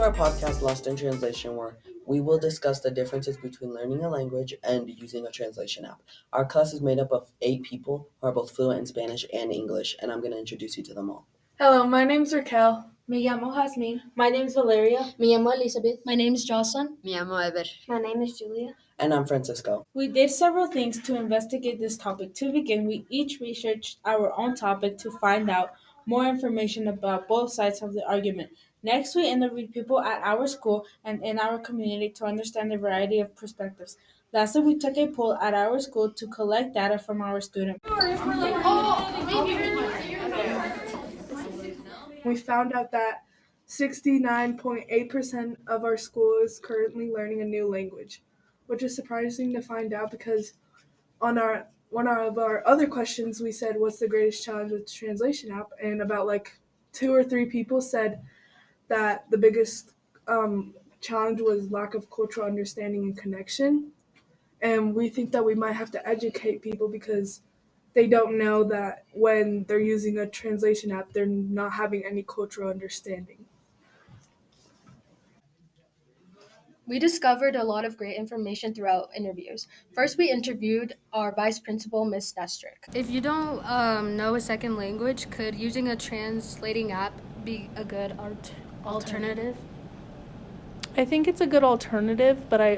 to our podcast, Lost in Translation, where we will discuss the differences between learning a language and using a translation app. Our class is made up of 8 people who are both fluent in Spanish and English, and I'm going to introduce you to them all. Hello, my name's Raquel. Me llamo Jasmine. My name's Valeria. Me llamo Elizabeth. My name is Jocelyn. Me llamo Ever. My name is Julia. And I'm Francisco. We did several things to investigate this topic. To begin, we each researched our own topic to find out more information about both sides of the argument. Next, we interviewed people at our school and in our community to understand the variety of perspectives. Lastly, we took a poll at our school to collect data from our students. We found out that 69.8% of our school is currently learning a new language, which is surprising to find out because on one of our other questions we said what's the greatest challenge with the translation app, and about like 2 or 3 people said that the biggest challenge was lack of cultural understanding and connection. And we think that we might have to educate people because they don't know that when they're using a translation app, they're not having any cultural understanding. We discovered a lot of great information throughout interviews. First, we interviewed our vice principal, Miss Nestrick. If you don't know a second language, could using a translating app be a good alternative? I think it's a good alternative, but I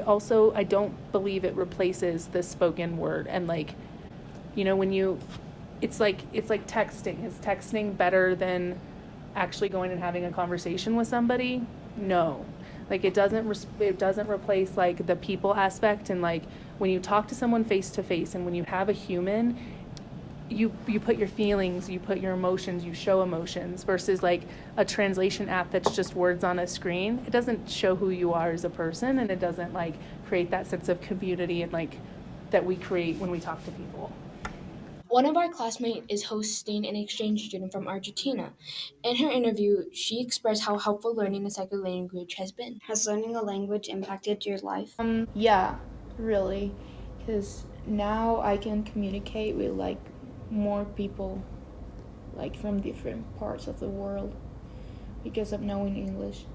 don't believe it replaces the spoken word. And it's like texting. Is texting better than actually going and having a conversation with somebody? No. It doesn't replace like the people aspect, and like when you talk to someone face to face and when you have a human, you put your feelings, you put your emotions, you show emotions, versus like a translation app that's just words on a screen. It doesn't show who you are as a person, and it doesn't like create that sense of community and like that we create when we talk to people. One of our classmates is hosting an exchange student from Argentina. In her interview, she expressed how helpful learning a second language has been. Has learning a language impacted your life? Yeah, really, because now I can communicate with like more people like from different parts of the world because of knowing English.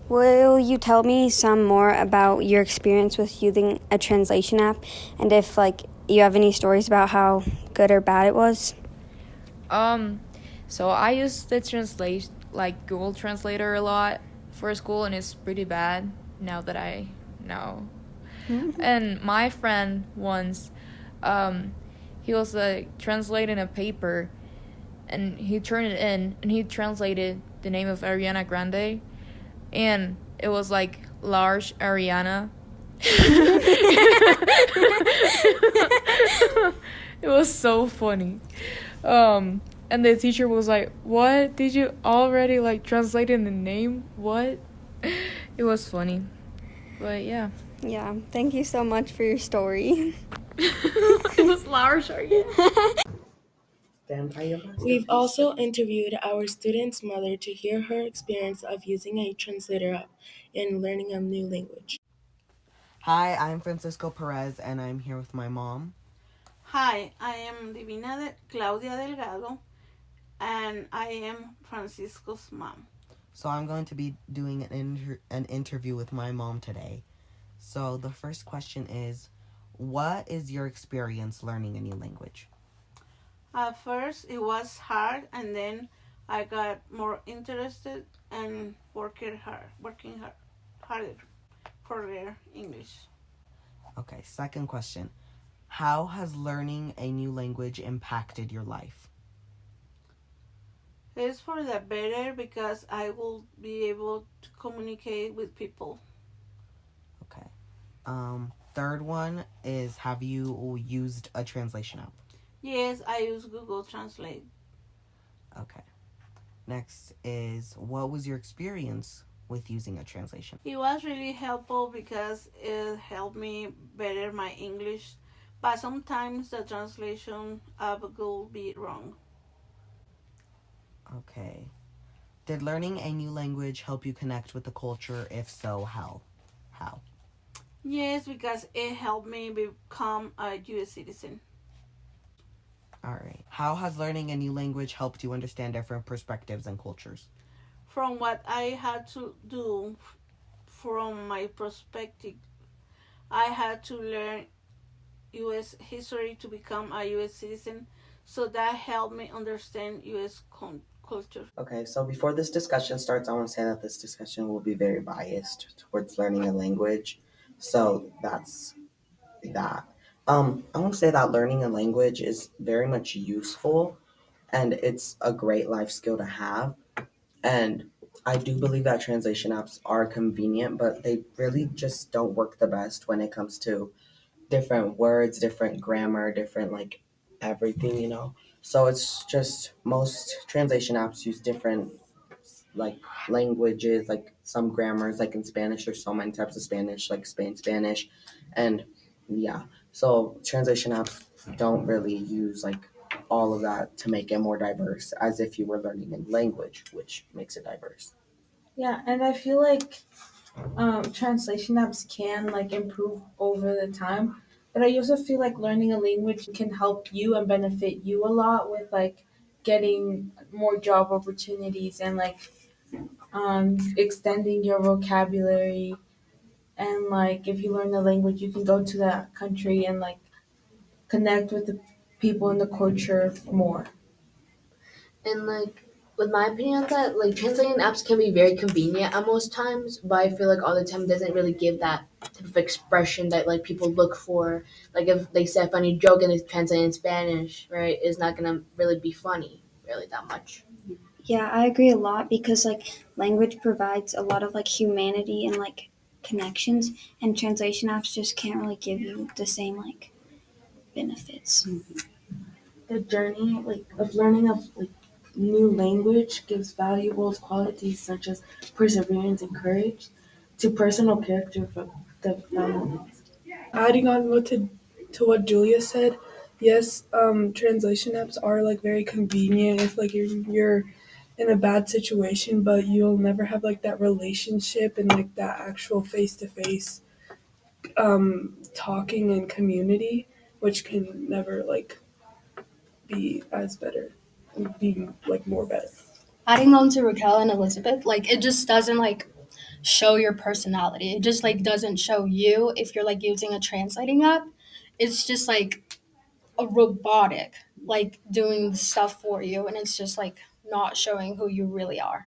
Will you tell me some more about your experience with using a translation app, and if you have any stories about how good or bad it was? So I use the Google Translator a lot for school, and it's pretty bad now that I know. And my friend once, he was translating a paper, and he turned it in, and he translated the name of Ariana Grande, and it was like large Ariana. It was so funny. And the teacher was like, "What? Did you already translate in the name? What?" It was funny. But yeah. Yeah, thank you so much for your story. It was large Ariana. We've also interviewed our student's mother to hear her experience of using a translator app in learning a new language. Hi, I'm Francisco Perez, and I'm here with my mom. Hi, I am Claudia Delgado, and I am Francisco's mom. So I'm going to be doing an interview with my mom today. So the first question is, what is your experience learning a new language? At first, it was hard, and then I got more interested and working harder for their English. Okay, second question. How has learning a new language impacted your life? It's for the better because I will be able to communicate with people. Okay. Third one is, have you used a translation app? Yes, I use Google Translate. Okay. Next is, what was your experience with using a translation? It was really helpful because it helped me better my English, but sometimes the translation app will be wrong. Okay. Did learning a new language help you connect with the culture? If so, how? Yes, because it helped me become a U.S. citizen. All right. How has learning a new language helped you understand different perspectives and cultures? from what I had to do from my perspective. I had to learn U.S. history to become a U.S. citizen, so that helped me understand U.S. culture. Okay, so before this discussion starts, I want to say that this discussion will be very biased towards learning a language. So that's that. I want to say that learning a language is very much useful and it's a great life skill to have. And I do believe that translation apps are convenient, but they really just don't work the best when it comes to different words, different grammar, different like everything. So it's just most translation apps use different like languages, like some grammars, like in Spanish, there's so many types of Spanish, like Spain Spanish, and yeah. So translation apps don't really use like all of that to make it more diverse, as if you were learning a language, which makes it diverse. Yeah, and I feel like translation apps can like improve over the time, but I also feel like learning a language can help you and benefit you a lot with like getting more job opportunities and like extending your vocabulary. And like if you learn the language, you can go to that country and like connect with the people in the culture more. And like with my opinion on that, like translating apps can be very convenient at most times, but I feel like all the time doesn't really give that type of expression that like people look for. Like if they say a funny joke and it's translated in Spanish, right, it's not gonna really be funny, really that much. Yeah, I agree a lot because like language provides a lot of like humanity and like connections, and translation apps just can't really give you the same like benefits. The journey like of learning of like new language gives valuable qualities such as perseverance and courage to personal character development. Adding on to what Julia said, yes, translation apps are like very convenient if like you're in a bad situation, but you'll never have like that relationship and like that actual face to face talking and community, which can never like be as better, be like more better. Adding on to Raquel and Elizabeth, like it just doesn't like show your personality. It just like doesn't show you if you're like using a translating app. It's just like a robotic like doing stuff for you, and it's just like not showing who you really are.